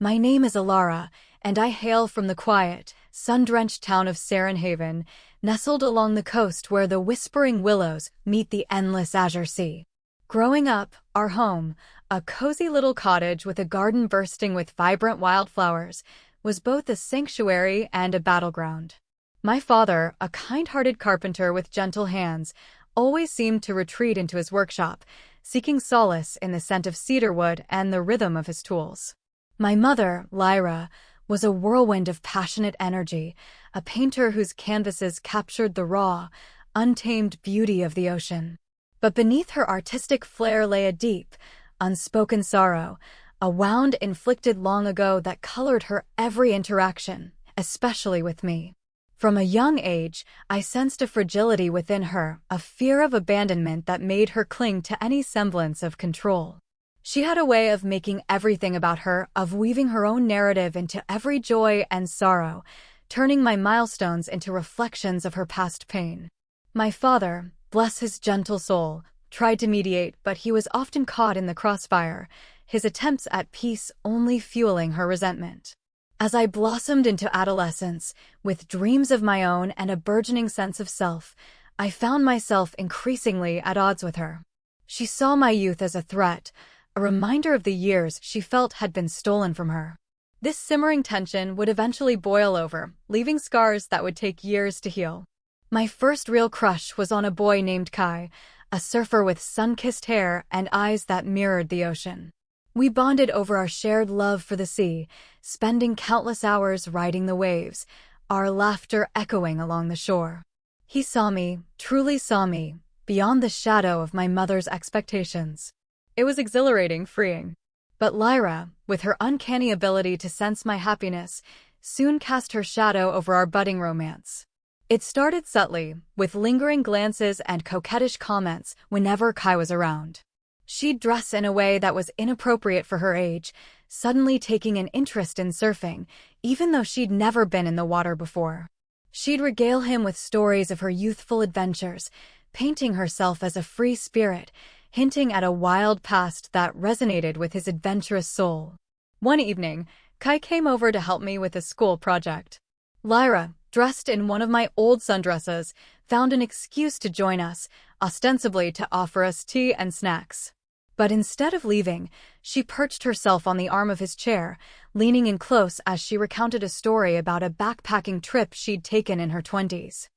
My name is Alara, and I hail from the quiet, sun-drenched town of Sarenhaven, nestled along the coast where the whispering willows meet the endless azure sea. Growing up, our home, a cozy little cottage with a garden bursting with vibrant wildflowers, was both a sanctuary and a battleground. My father, a kind-hearted carpenter with gentle hands, always seemed to retreat into his workshop, seeking solace in the scent of cedarwood and the rhythm of his tools. My mother, Lyra, was a whirlwind of passionate energy, a painter whose canvases captured the raw, untamed beauty of the ocean. But beneath her artistic flair lay a deep, unspoken sorrow, a wound inflicted long ago that colored her every interaction, especially with me. From a young age, I sensed a fragility within her, a fear of abandonment that made her cling to any semblance of control. She had a way of making everything about her, of weaving her own narrative into every joy and sorrow, turning my milestones into reflections of her past pain. My father, bless his gentle soul, tried to mediate, but he was often caught in the crossfire, his attempts at peace only fueling her resentment. As I blossomed into adolescence, with dreams of my own and a burgeoning sense of self, I found myself increasingly at odds with her. She saw my youth as a threat, a reminder of the years she felt had been stolen from her. This simmering tension would eventually boil over, leaving scars that would take years to heal. My first real crush was on a boy named Kai, a surfer with sun-kissed hair and eyes that mirrored the ocean. We bonded over our shared love for the sea, spending countless hours riding the waves, our laughter echoing along the shore. He saw me, truly saw me, beyond the shadow of my mother's expectations. It was exhilarating, freeing. But Lyra, with her uncanny ability to sense my happiness, soon cast her shadow over our budding romance. It started subtly, with lingering glances and coquettish comments whenever Kai was around. She'd dress in a way that was inappropriate for her age, suddenly taking an interest in surfing, even though she'd never been in the water before. She'd regale him with stories of her youthful adventures, painting herself as a free spirit, hinting at a wild past that resonated with his adventurous soul. One evening, Kai came over to help me with a school project. Lyra, dressed in one of my old sundresses, found an excuse to join us, ostensibly to offer us tea and snacks. But instead of leaving, she perched herself on the arm of his chair, leaning in close as she recounted a story about a backpacking trip she'd taken in her 20s.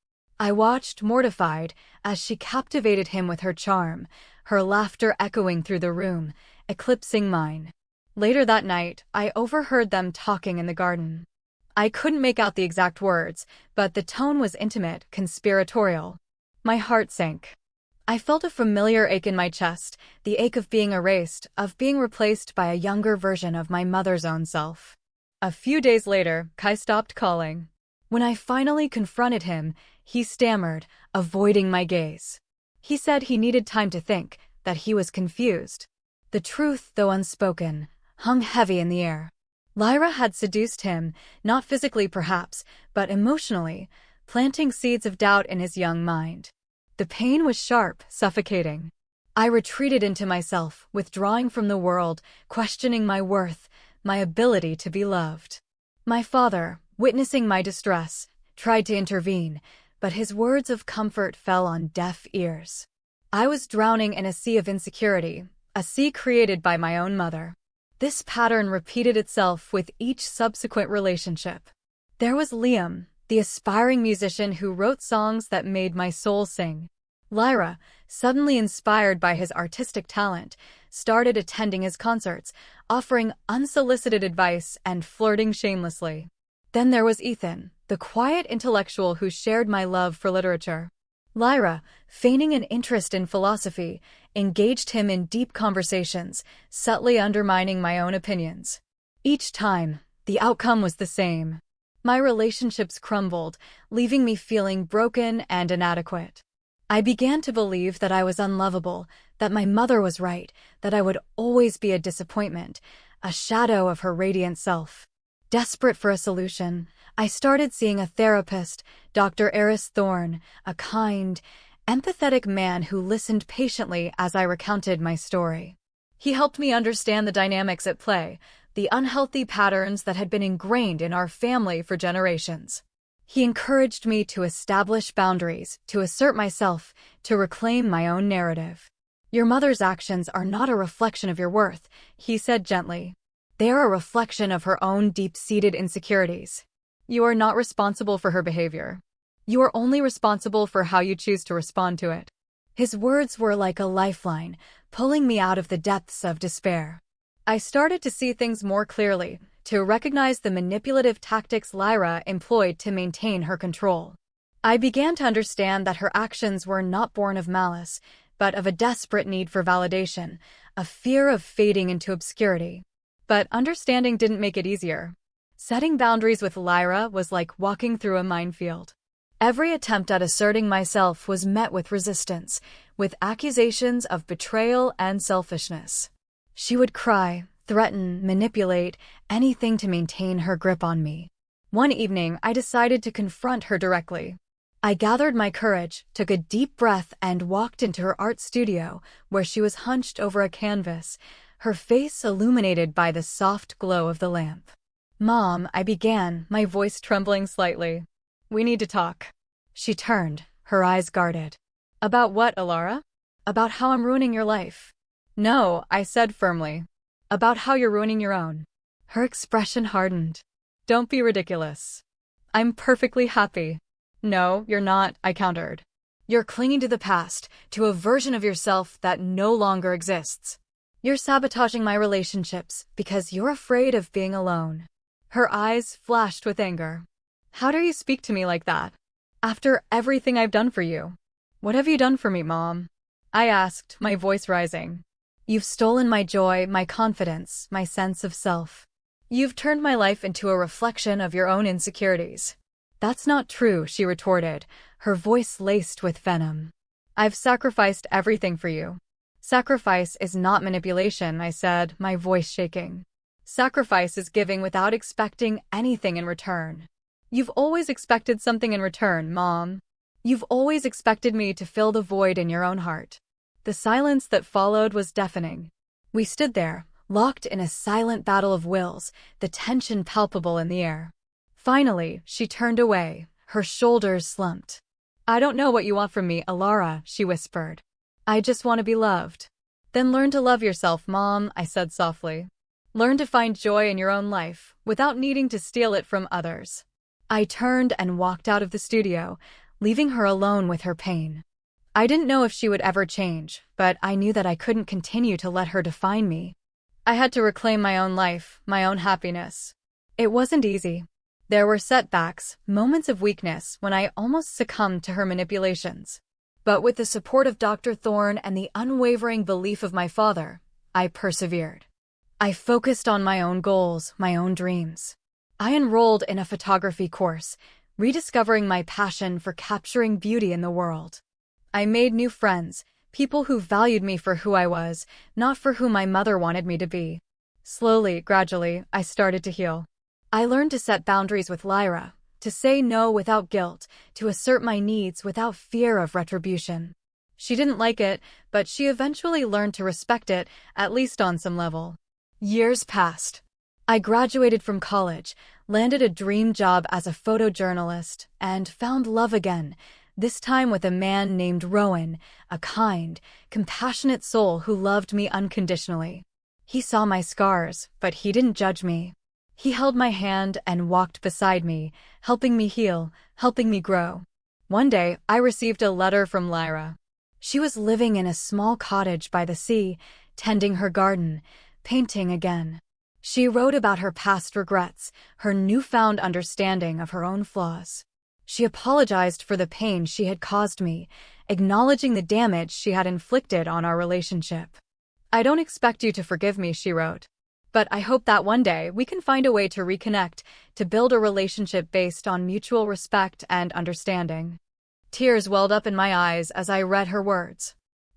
I watched, mortified, as she captivated him with her charm, her laughter echoing through the room, eclipsing mine. Later that night, I overheard them talking in the garden. I couldn't make out the exact words, but the tone was intimate, conspiratorial. My heart sank. I felt a familiar ache in my chest, the ache of being erased, of being replaced by a younger version of my mother's own self. A few days later, Kai stopped calling. When I finally confronted him, he stammered, avoiding my gaze. He said he needed time to think, that he was confused. The truth, though unspoken, hung heavy in the air. Lyra had seduced him, not physically perhaps, but emotionally, planting seeds of doubt in his young mind. The pain was sharp, suffocating. I retreated into myself, withdrawing from the world, questioning my worth, my ability to be loved. My father, witnessing my distress, tried to intervene, but his words of comfort fell on deaf ears. I was drowning in a sea of insecurity, a sea created by my own mother. This pattern repeated itself with each subsequent relationship. There was Liam, the aspiring musician who wrote songs that made my soul sing. Lyra, suddenly inspired by his artistic talent, started attending his concerts, offering unsolicited advice and flirting shamelessly. Then there was Ethan, the quiet intellectual who shared my love for literature. Lyra, feigning an interest in philosophy, engaged him in deep conversations, subtly undermining my own opinions. Each time, the outcome was the same. My relationships crumbled, leaving me feeling broken and inadequate. I began to believe that I was unlovable, that my mother was right, that I would always be a disappointment, a shadow of her radiant self. Desperate for a solution, I started seeing a therapist, Dr. Eris Thorne, a kind, empathetic man who listened patiently as I recounted my story. He helped me understand the dynamics at play, the unhealthy patterns that had been ingrained in our family for generations. He encouraged me to establish boundaries, to assert myself, to reclaim my own narrative. "Your mother's actions are not a reflection of your worth," he said gently. "They are a reflection of her own deep-seated insecurities. You are not responsible for her behavior. You are only responsible for how you choose to respond to it." His words were like a lifeline, pulling me out of the depths of despair. I started to see things more clearly, to recognize the manipulative tactics Lyra employed to maintain her control. I began to understand that her actions were not born of malice, but of a desperate need for validation, a fear of fading into obscurity. But understanding didn't make it easier. Setting boundaries with Lyra was like walking through a minefield. Every attempt at asserting myself was met with resistance, with accusations of betrayal and selfishness. She would cry, threaten, manipulate, anything to maintain her grip on me. One evening, I decided to confront her directly. I gathered my courage, took a deep breath, and walked into her art studio, where she was hunched over a canvas, her face illuminated by the soft glow of the lamp. "Mom," I began, my voice trembling slightly. "We need to talk." She turned, her eyes guarded. "About what, Alara?" "About how I'm ruining your life." "No," I said firmly. "About how you're ruining your own." Her expression hardened. "Don't be ridiculous. I'm perfectly happy." "No, you're not," I countered. "You're clinging to the past, to a version of yourself that no longer exists. You're sabotaging my relationships because you're afraid of being alone." Her eyes flashed with anger. "How dare you speak to me like that? After everything I've done for you." "What have you done for me, Mom?" I asked, my voice rising. "You've stolen my joy, my confidence, my sense of self. You've turned my life into a reflection of your own insecurities." "That's not true," she retorted, her voice laced with venom. "I've sacrificed everything for you." "Sacrifice is not manipulation," I said, my voice shaking. "Sacrifice is giving without expecting anything in return. You've always expected something in return, Mom. You've always expected me to fill the void in your own heart." The silence that followed was deafening. We stood there, locked in a silent battle of wills, the tension palpable in the air. Finally, she turned away, her shoulders slumped. "I don't know what you want from me, Alara," she whispered. "I just want to be loved." "Then learn to love yourself, Mom," I said softly. "Learn to find joy in your own life, without needing to steal it from others." I turned and walked out of the studio, leaving her alone with her pain. I didn't know if she would ever change, but I knew that I couldn't continue to let her define me. I had to reclaim my own life, my own happiness. It wasn't easy. There were setbacks, moments of weakness when I almost succumbed to her manipulations. But with the support of Dr. Thorne and the unwavering belief of my father, I persevered. I focused on my own goals, my own dreams. I enrolled in a photography course, rediscovering my passion for capturing beauty in the world. I made new friends, people who valued me for who I was, not for who my mother wanted me to be. Slowly, gradually, I started to heal. I learned to set boundaries with Lyra, to say no without guilt, to assert my needs without fear of retribution. She didn't like it, but she eventually learned to respect it, at least on some level. Years passed. I graduated from college, landed a dream job as a photojournalist, and found love again, this time with a man named Rowan, a kind, compassionate soul who loved me unconditionally. He saw my scars, but he didn't judge me. He held my hand and walked beside me, helping me heal, helping me grow. One day, I received a letter from Lyra. She was living in a small cottage by the sea, tending her garden, painting again. She wrote about her past regrets, her newfound understanding of her own flaws. She apologized for the pain she had caused me, acknowledging the damage she had inflicted on our relationship. "I don't expect you to forgive me," she wrote. "But I hope that one day we can find a way to reconnect, to build a relationship based on mutual respect and understanding." Tears welled up in my eyes as I read her words.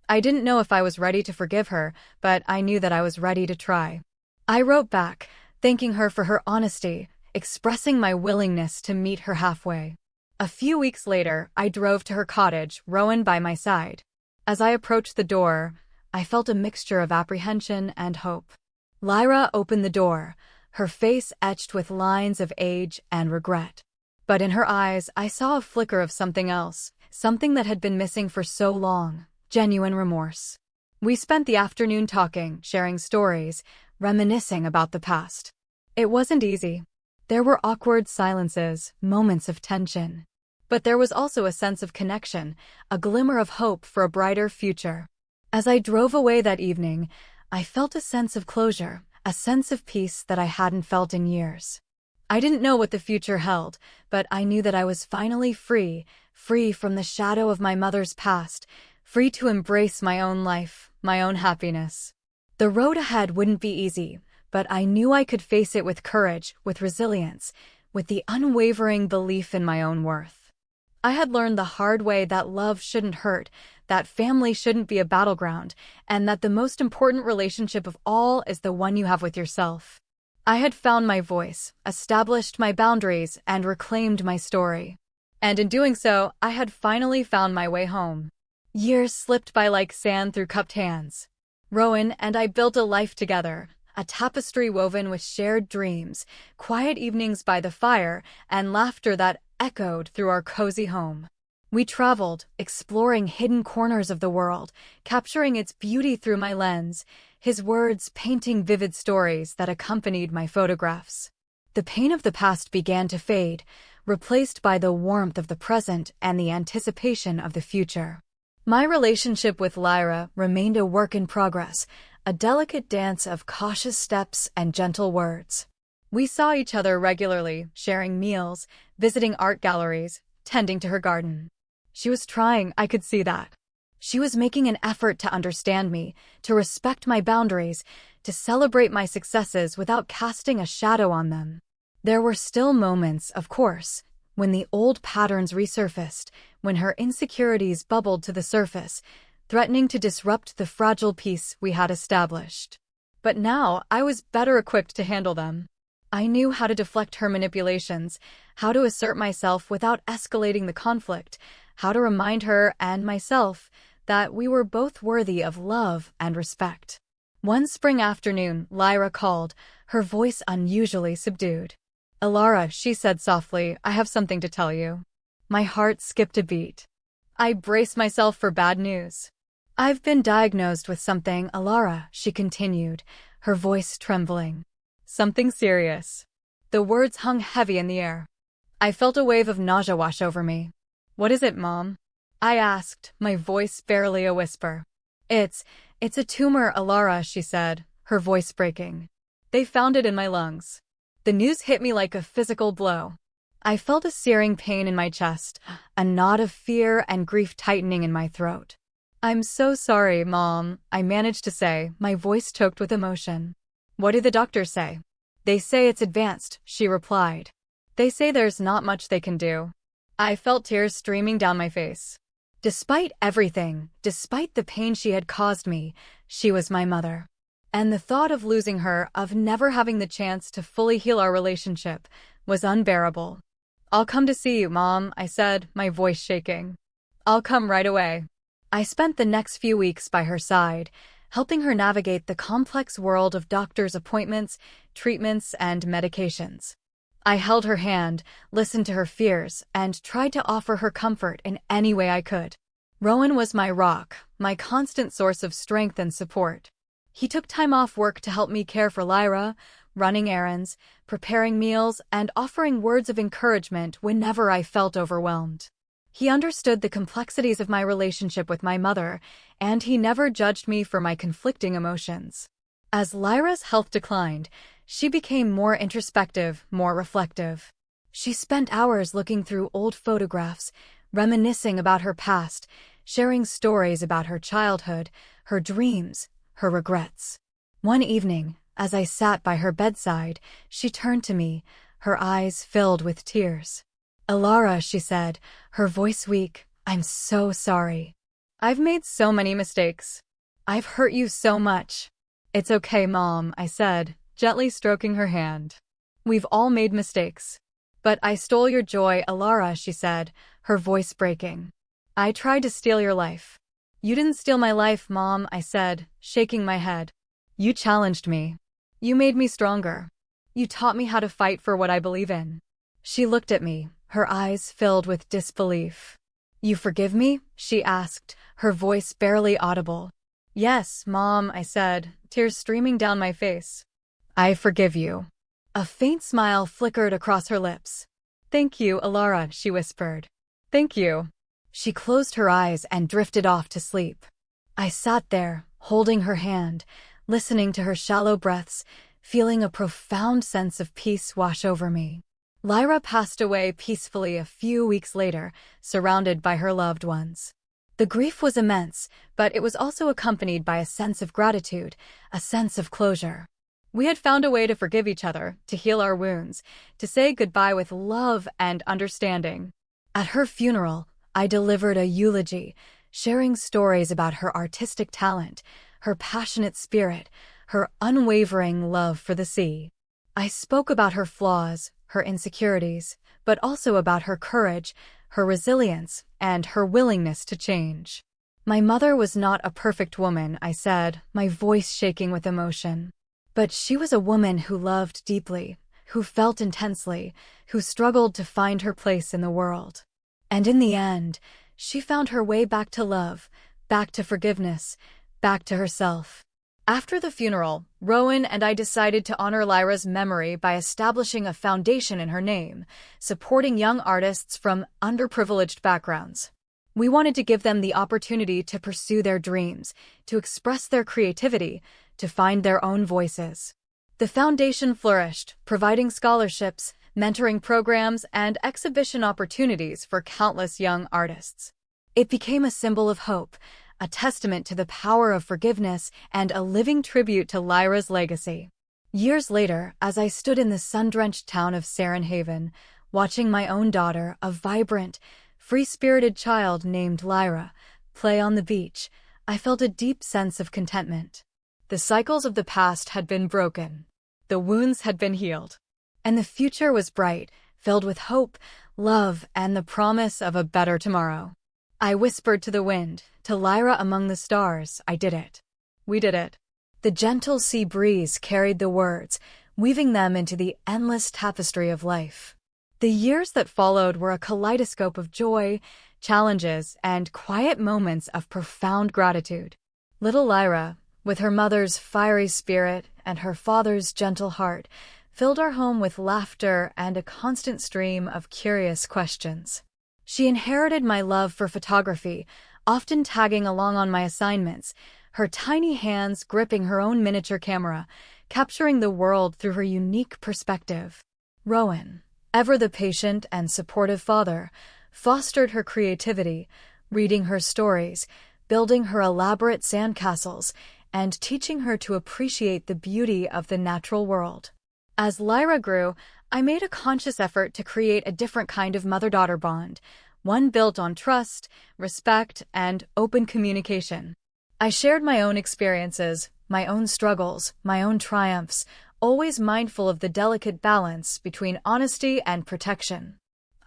I didn't know if I was ready to forgive her, but I knew that I was ready to try. I wrote back, thanking her for her honesty, expressing my willingness to meet her halfway. A few weeks later, I drove to her cottage, Rowan by my side. As I approached the door, I felt a mixture of apprehension and hope. Lyra opened the door, her face etched with lines of age and regret. But in her eyes, I saw a flicker of something else, something that had been missing for so long, genuine remorse. We spent the afternoon talking, sharing stories, reminiscing about the past. It wasn't easy. There were awkward silences, moments of tension. But there was also a sense of connection, a glimmer of hope for a brighter future. As I drove away that evening, I felt a sense of closure, a sense of peace that I hadn't felt in years. I didn't know what the future held, but I knew that I was finally free from the shadow of my mother's past, free to embrace my own life, my own happiness. The road ahead wouldn't be easy, but I knew I could face it with courage, with resilience, with the unwavering belief in my own worth. I had learned the hard way that love shouldn't hurt, that family shouldn't be a battleground, and that the most important relationship of all is the one you have with yourself. I had found my voice, established my boundaries, and reclaimed my story. And in doing so, I had finally found my way home. Years slipped by like sand through cupped hands. Rowan and I built a life together, a tapestry woven with shared dreams, quiet evenings by the fire, and laughter that echoed through our cozy home. We traveled, exploring hidden corners of the world, capturing its beauty through my lens, his words painting vivid stories that accompanied my photographs. The pain of the past began to fade, replaced by the warmth of the present and the anticipation of the future. My relationship with Lyra remained a work in progress, a delicate dance of cautious steps and gentle words. We saw each other regularly, sharing meals, visiting art galleries, tending to her garden. She was trying, I could see that. She was making an effort to understand me, to respect my boundaries, to celebrate my successes without casting a shadow on them. There were still moments, of course, when the old patterns resurfaced, when her insecurities bubbled to the surface, threatening to disrupt the fragile peace we had established. But now I was better equipped to handle them. I knew how to deflect her manipulations, how to assert myself without escalating the conflict, how to remind her and myself that we were both worthy of love and respect. One spring afternoon, Lyra called, her voice unusually subdued. "Alara," she said softly, "I have something to tell you." My heart skipped a beat. I braced myself for bad news. "I've been diagnosed with something, Alara," she continued, her voice trembling. "Something serious." The words hung heavy in the air. I felt a wave of nausea wash over me. "What is it, Mom?" I asked, my voice barely a whisper. It's a tumor, Alara," she said, her voice breaking. "They found it in my lungs." The news hit me like a physical blow. I felt a searing pain in my chest, a knot of fear and grief tightening in my throat. "I'm so sorry, Mom," I managed to say, my voice choked with emotion. "What do the doctors say?" "They say it's advanced," she replied. "They say there's not much they can do." I felt tears streaming down my face. Despite everything, despite the pain she had caused me, she was my mother. And the thought of losing her, of never having the chance to fully heal our relationship, was unbearable. "I'll come to see you, Mom," I said, my voice shaking. "I'll come right away." I spent the next few weeks by her side, helping her navigate the complex world of doctors' appointments, treatments, and medications. I held her hand, listened to her fears, and tried to offer her comfort in any way I could. Rowan was my rock, my constant source of strength and support. He took time off work to help me care for Lyra, running errands, preparing meals, and offering words of encouragement whenever I felt overwhelmed. He understood the complexities of my relationship with my mother, and he never judged me for my conflicting emotions. As Lyra's health declined, she became more introspective, more reflective. She spent hours looking through old photographs, reminiscing about her past, sharing stories about her childhood, her dreams, her regrets. One evening, as I sat by her bedside, she turned to me, her eyes filled with tears. "Alara," she said, her voice weak, "I'm so sorry. I've made so many mistakes. I've hurt you so much." "It's okay, Mom," I said, gently stroking her hand. "We've all made mistakes." "But I stole your joy, Alara," she said, her voice breaking. "I tried to steal your life." "You didn't steal my life, Mom," I said, shaking my head. "You challenged me." You made me stronger. You taught me how to fight for what I believe in. She looked at me, her eyes filled with disbelief. You forgive me? She asked, her voice barely audible. Yes, Mom, I said, tears streaming down my face. I forgive you. A faint smile flickered across her lips. Thank you, Alara, she whispered. Thank you. She closed her eyes and drifted off to sleep. I sat there, holding her hand, listening to her shallow breaths, feeling a profound sense of peace wash over me. Lyra passed away peacefully a few weeks later, surrounded by her loved ones. The grief was immense, but it was also accompanied by a sense of gratitude, a sense of closure. We had found a way to forgive each other, to heal our wounds, to say goodbye with love and understanding. At her funeral, I delivered a eulogy, sharing stories about her artistic talent, her passionate spirit, her unwavering love for the sea. I spoke about her flaws, her insecurities, but also about her courage, her resilience, and her willingness to change. My mother was not a perfect woman, I said, my voice shaking with emotion. But she was a woman who loved deeply, who felt intensely, who struggled to find her place in the world. And in the end, she found her way back to love, back to forgiveness, back to herself. After the funeral, Rowan and I decided to honor Lyra's memory by establishing a foundation in her name, supporting young artists from underprivileged backgrounds. We wanted to give them the opportunity to pursue their dreams, to express their creativity, to find their own voices. The foundation flourished, providing scholarships, mentoring programs, and exhibition opportunities for countless young artists. It became a symbol of hope, a testament to the power of forgiveness, and a living tribute to Lyra's legacy. Years later, as I stood in the sun-drenched town of Sarenhaven, watching my own daughter, a vibrant, free-spirited child named Lyra, play on the beach, I felt a deep sense of contentment. The cycles of the past had been broken. The wounds had been healed. And the future was bright, filled with hope, love, and the promise of a better tomorrow. I whispered to the wind, to Lyra among the stars, I did it. We did it. The gentle sea breeze carried the words, weaving them into the endless tapestry of life. The years that followed were a kaleidoscope of joy, challenges, and quiet moments of profound gratitude. Little Lyra, with her mother's fiery spirit and her father's gentle heart, filled our home with laughter and a constant stream of curious questions. She inherited my love for photography, often tagging along on my assignments, her tiny hands gripping her own miniature camera, capturing the world through her unique perspective. Rowan, ever the patient and supportive father, fostered her creativity, reading her stories, building her elaborate sandcastles, and teaching her to appreciate the beauty of the natural world. As Lyra grew, I made a conscious effort to create a different kind of mother-daughter bond, one built on trust, respect, and open communication. I shared my own experiences, my own struggles, my own triumphs, always mindful of the delicate balance between honesty and protection.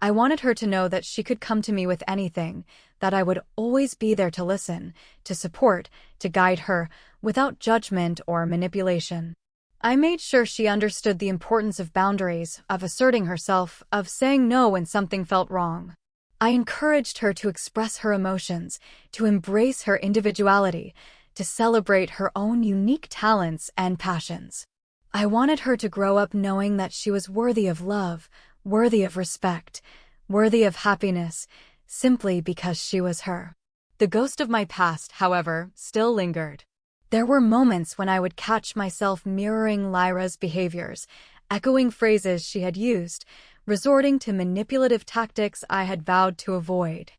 I wanted her to know that she could come to me with anything, that I would always be there to listen, to support, to guide her, without judgment or manipulation. I made sure she understood the importance of boundaries, of asserting herself, of saying no when something felt wrong. I encouraged her to express her emotions, to embrace her individuality, to celebrate her own unique talents and passions. I wanted her to grow up knowing that she was worthy of love, worthy of respect, worthy of happiness, simply because she was her. The ghost of my past, however, still lingered. There were moments when I would catch myself mirroring Lyra's behaviors, echoing phrases she had used, resorting to manipulative tactics I had vowed to avoid.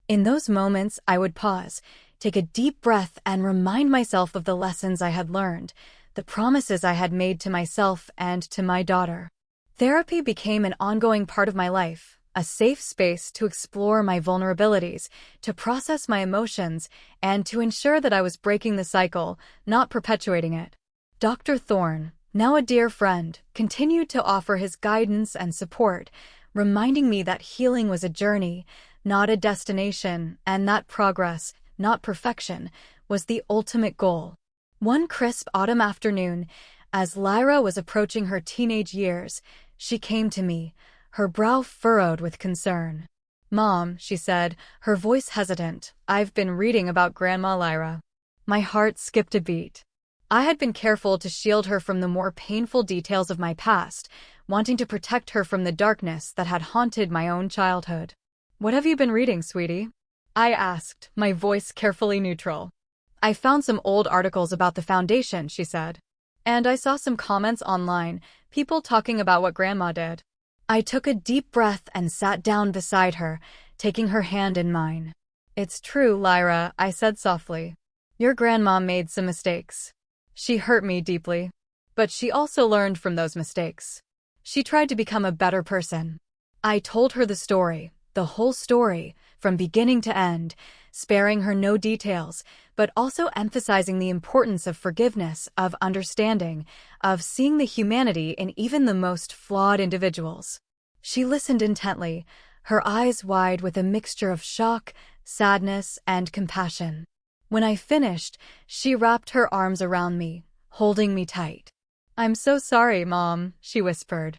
In those moments, I would pause, take a deep breath, and remind myself of the lessons I had learned, the promises I had made to myself and to my daughter. Therapy became an ongoing part of my life, a safe space to explore my vulnerabilities, to process my emotions, and to ensure that I was breaking the cycle, not perpetuating it. Dr. Thorne, now a dear friend, continued to offer his guidance and support, reminding me that healing was a journey, not a destination, and that progress, not perfection, was the ultimate goal. One crisp autumn afternoon, As Lyra was approaching her teenage years, she came to me, her brow furrowed with concern. "Mom," she said, her voice hesitant, "I've been reading about Grandma Lyra." My heart skipped a beat. I had been careful to shield her from the more painful details of my past, wanting to protect her from the darkness that had haunted my own childhood. "What have you been reading, sweetie?" I asked, my voice carefully neutral. "I found some old articles about the Foundation," she said. "And I saw some comments online, people talking about what Grandma did." I took a deep breath and sat down beside her, taking her hand in mine. "It's true, Lyra," I said softly. "Your grandma made some mistakes. She hurt me deeply. But she also learned from those mistakes. She tried to become a better person." I told her the story, the whole story, from beginning to end, sparing her no details, but also emphasizing the importance of forgiveness, of understanding, of seeing the humanity in even the most flawed individuals. She listened intently, her eyes wide with a mixture of shock, sadness, and compassion. When I finished, she wrapped her arms around me, holding me tight. "I'm so sorry, Mom," she whispered.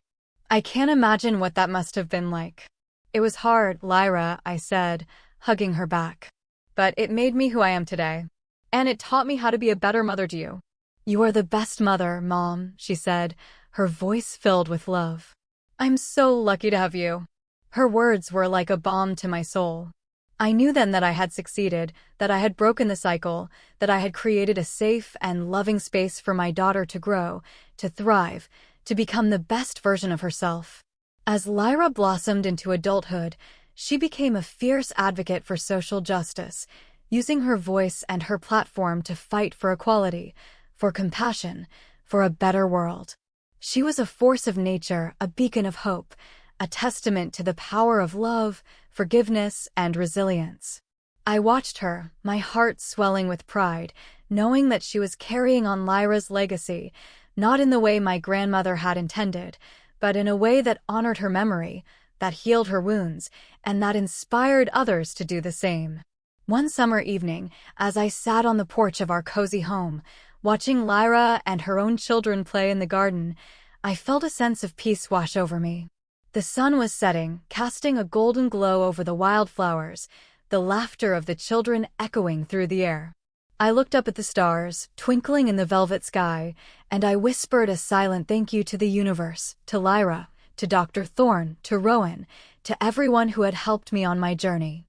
"I can't imagine what that must have been like." "It was hard, Lyra," I said, hugging her back. "But it made me who I am today. And it taught me how to be a better mother to you." "You are the best mother, Mom," she said, her voice filled with love. "I'm so lucky to have you." Her words were like a balm to my soul. I knew then that I had succeeded, that I had broken the cycle, that I had created a safe and loving space for my daughter to grow, to thrive, to become the best version of herself. As Lyra blossomed into adulthood, she became a fierce advocate for social justice, using her voice and her platform to fight for equality, for compassion, for a better world. She was a force of nature, a beacon of hope, a testament to the power of love, forgiveness, and resilience. I watched her, my heart swelling with pride, knowing that she was carrying on Lyra's legacy, not in the way my grandmother had intended, but in a way that honored her memory, that healed her wounds, and that inspired others to do the same. One summer evening, as I sat on the porch of our cozy home, watching Lyra and her own children play in the garden, I felt a sense of peace wash over me. The sun was setting, casting a golden glow over the wildflowers, the laughter of the children echoing through the air. I looked up at the stars, twinkling in the velvet sky, and I whispered a silent thank you to the universe, to Lyra, to Dr. Thorne, to Rowan, to everyone who had helped me on my journey.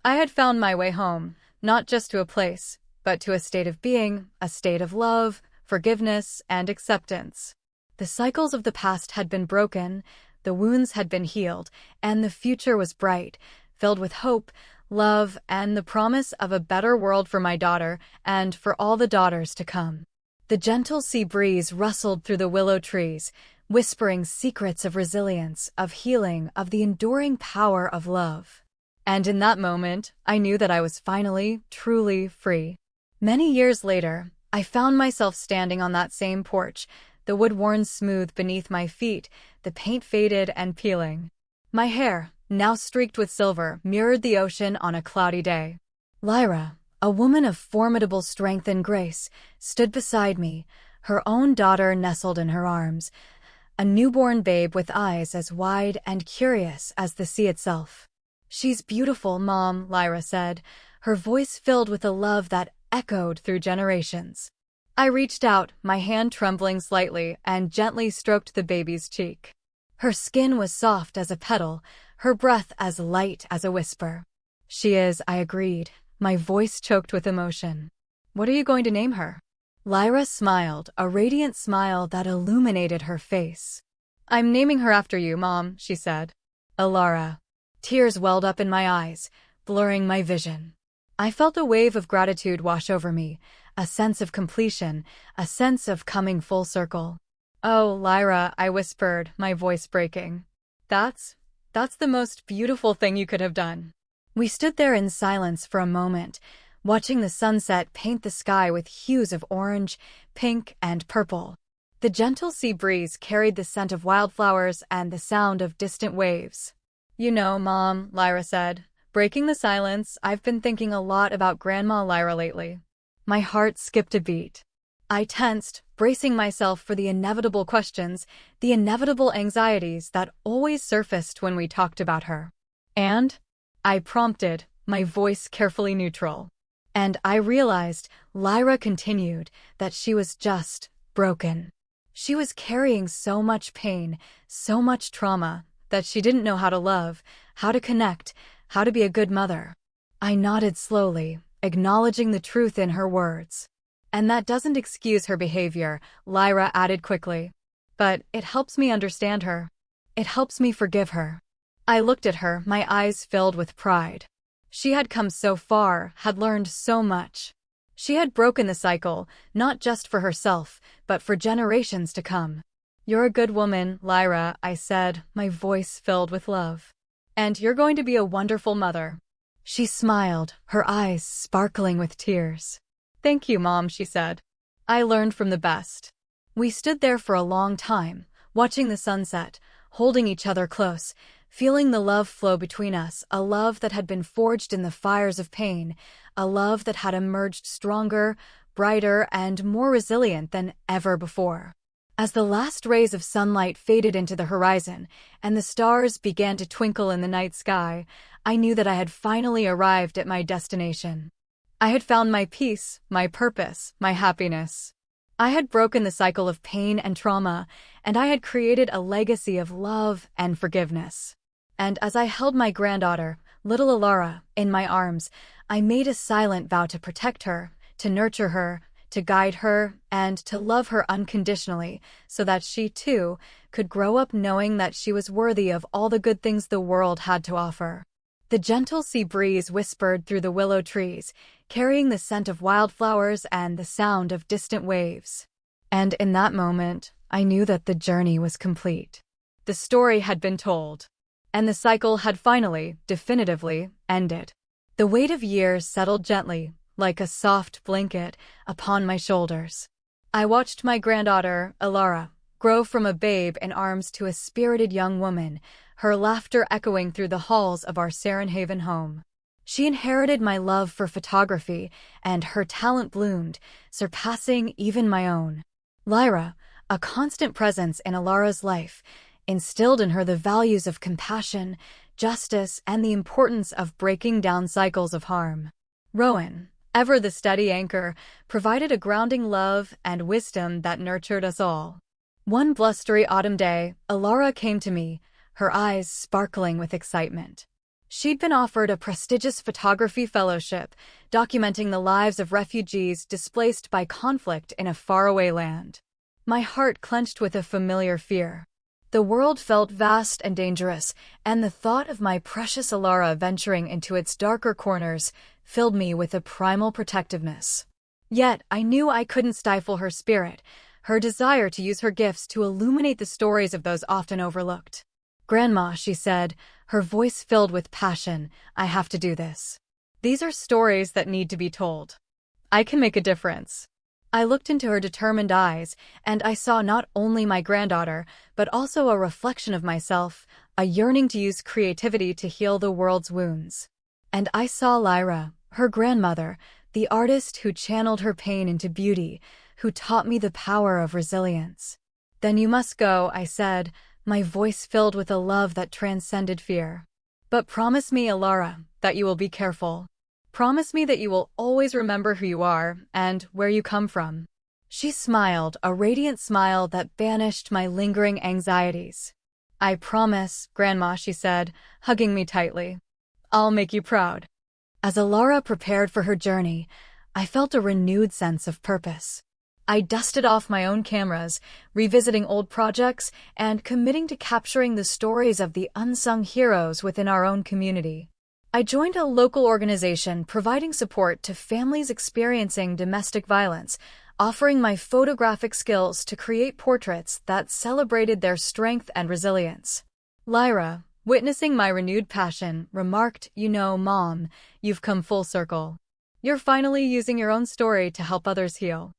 I had found my way home, not just to a place, but to a state of being, a state of love, forgiveness, and acceptance. The cycles of the past had been broken, the wounds had been healed, and the future was bright, filled with hope, love, and the promise of a better world for my daughter and for all the daughters to come. The gentle sea breeze rustled through the willow trees, whispering secrets of resilience, of healing, of the enduring power of love. And in that moment, I knew that I was finally, truly free. Many years later, I found myself standing on that same porch, the wood worn smooth beneath my feet, the paint faded and peeling. My hair, now streaked with silver, mirrored the ocean on a cloudy day. Lyra, a woman of formidable strength and grace, stood beside me, her own daughter nestled in her arms, a newborn babe with eyes as wide and curious as the sea itself. "She's beautiful, Mom," Lyra said, her voice filled with a love that echoed through generations. I reached out, my hand trembling slightly, and gently stroked the baby's cheek. Her skin was soft as a petal, her breath as light as a whisper. "She is," I agreed, my voice choked with emotion. "What are you going to name her?" Lyra smiled, a radiant smile that illuminated her face. "I'm naming her after you, Mom," she said. "Alara." Tears welled up in my eyes, blurring my vision. I felt a wave of gratitude wash over me, a sense of completion, a sense of coming full circle. "Oh, Lyra," I whispered, my voice breaking. That's the most beautiful thing you could have done." We stood there in silence for a moment, watching the sunset paint the sky with hues of orange, pink, and purple. The gentle sea breeze carried the scent of wildflowers and the sound of distant waves. "You know, Mom," Lyra said, breaking the silence, "I've been thinking a lot about Grandma Lyra lately." My heart skipped a beat. I tensed, bracing myself for the inevitable questions, the inevitable anxieties that always surfaced when we talked about her. "And?" I prompted, my voice carefully neutral. And I realized, Lyra continued, that she was just broken. She was carrying so much pain, so much trauma, that she didn't know how to love, how to connect, how to be a good mother. I nodded slowly, acknowledging the truth in her words. "And that doesn't excuse her behavior," Lyra added quickly. "But it helps me understand her. It helps me forgive her." I looked at her, my eyes filled with pride. She had come so far, had learned so much. She had broken the cycle, not just for herself, but for generations to come. "You're a good woman, Lyra," I said, my voice filled with love. "And you're going to be a wonderful mother." She smiled, her eyes sparkling with tears. "Thank you, Mom," she said. "I learned from the best." We stood there for a long time, watching the sunset, holding each other close, feeling the love flow between us, a love that had been forged in the fires of pain, a love that had emerged stronger, brighter, and more resilient than ever before. As the last rays of sunlight faded into the horizon, and the stars began to twinkle in the night sky, I knew that I had finally arrived at my destination. I had found my peace, my purpose, my happiness. I had broken the cycle of pain and trauma, and I had created a legacy of love and forgiveness. And as I held my granddaughter, little Alara, in my arms, I made a silent vow to protect her, to nurture her, to guide her, and to love her unconditionally, so that she, too, could grow up knowing that she was worthy of all the good things the world had to offer. The gentle sea breeze whispered through the willow trees, carrying the scent of wildflowers and the sound of distant waves. And in that moment, I knew that the journey was complete. The story had been told, and the cycle had finally, definitively, ended. The weight of years settled gently, like a soft blanket, upon my shoulders. I watched my granddaughter, Alara, grow from a babe in arms to a spirited young woman, her laughter echoing through the halls of our Sarenhaven home. She inherited my love for photography, and her talent bloomed, surpassing even my own. Lyra, a constant presence in Alara's life, instilled in her the values of compassion, justice, and the importance of breaking down cycles of harm. Rowan, ever the steady anchor, provided a grounding love and wisdom that nurtured us all. One blustery autumn day, Alara came to me, her eyes sparkling with excitement. She'd been offered a prestigious photography fellowship, documenting the lives of refugees displaced by conflict in a faraway land. My heart clenched with a familiar fear. The world felt vast and dangerous, and the thought of my precious Alara venturing into its darker corners filled me with a primal protectiveness. Yet I knew I couldn't stifle her spirit, her desire to use her gifts to illuminate the stories of those often overlooked. "Grandma," she said, her voice filled with passion, "I have to do this. These are stories that need to be told. I can make a difference." I looked into her determined eyes, and I saw not only my granddaughter, but also a reflection of myself, a yearning to use creativity to heal the world's wounds. And I saw Lyra, her grandmother, the artist who channeled her pain into beauty, who taught me the power of resilience. "Then you must go," I said, my voice filled with a love that transcended fear. "But promise me, Alara, that you will be careful. Promise me that you will always remember who you are and where you come from." She smiled, a radiant smile that banished my lingering anxieties. "I promise, Grandma," she said, hugging me tightly. "I'll make you proud." As Alara prepared for her journey, I felt a renewed sense of purpose. I dusted off my own cameras, revisiting old projects and committing to capturing the stories of the unsung heroes within our own community. I joined a local organization providing support to families experiencing domestic violence, offering my photographic skills to create portraits that celebrated their strength and resilience. Lyra, witnessing my renewed passion, remarked, "You know, Mom, you've come full circle. You're finally using your own story to help others heal."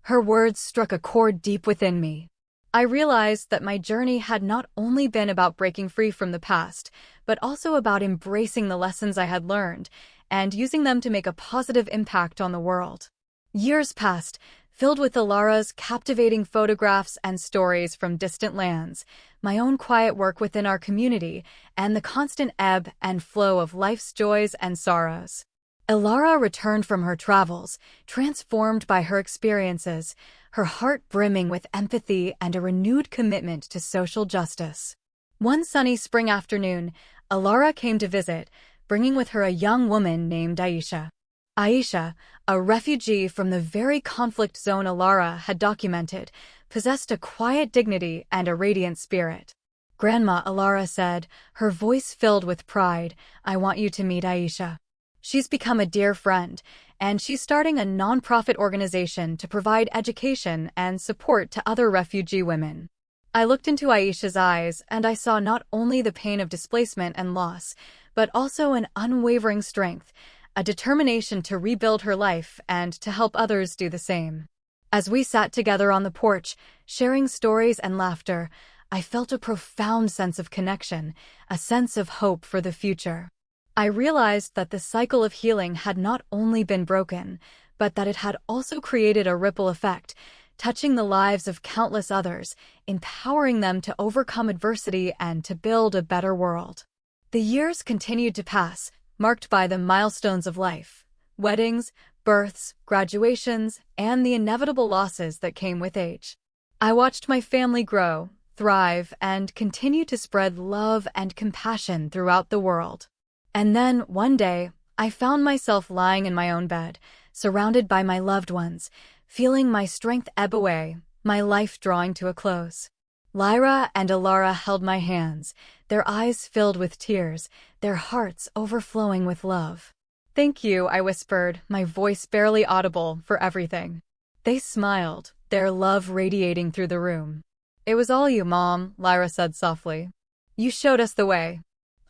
Her words struck a chord deep within me. I realized that my journey had not only been about breaking free from the past, but also about embracing the lessons I had learned and using them to make a positive impact on the world. Years passed, filled with Ilara's captivating photographs and stories from distant lands, my own quiet work within our community, and the constant ebb and flow of life's joys and sorrows. Ilara returned from her travels, transformed by her experiences, her heart brimming with empathy and a renewed commitment to social justice. One sunny spring afternoon, Ilara came to visit, bringing with her a young woman named Aisha. Aisha, a refugee from the very conflict zone Ilara had documented, possessed a quiet dignity and a radiant spirit. "Grandma," Ilara said, her voice filled with pride, "I want you to meet Aisha. She's become a dear friend, and she's starting a non-profit organization to provide education and support to other refugee women." I looked into Aisha's eyes, and I saw not only the pain of displacement and loss, but also an unwavering strength, a determination to rebuild her life and to help others do the same. As we sat together on the porch, sharing stories and laughter, I felt a profound sense of connection, a sense of hope for the future. I realized that the cycle of healing had not only been broken, but that it had also created a ripple effect, touching the lives of countless others, empowering them to overcome adversity and to build a better world. The years continued to pass, marked by the milestones of life: weddings, births, graduations, and the inevitable losses that came with age. I watched my family grow, thrive, and continue to spread love and compassion throughout the world. And then, one day, I found myself lying in my own bed, surrounded by my loved ones, feeling my strength ebb away, my life drawing to a close. Lyra and Ilara held my hands, their eyes filled with tears, their hearts overflowing with love. "Thank you," I whispered, my voice barely audible, "for everything." They smiled, their love radiating through the room. "It was all you, Mom," Lyra said softly. "You showed us the way."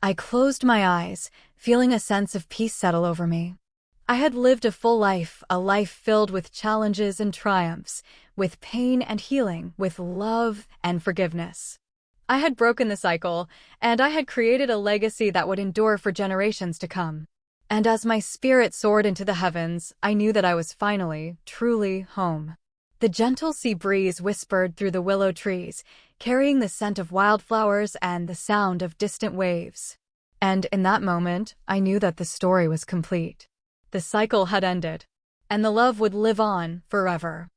I closed my eyes, feeling a sense of peace settle over me. I had lived a full life, a life filled with challenges and triumphs, with pain and healing, with love and forgiveness. I had broken the cycle, and I had created a legacy that would endure for generations to come. And as my spirit soared into the heavens, I knew that I was finally, truly home. The gentle sea breeze whispered through the willow trees, carrying the scent of wildflowers and the sound of distant waves. And in that moment, I knew that the story was complete. The cycle had ended, and the love would live on forever.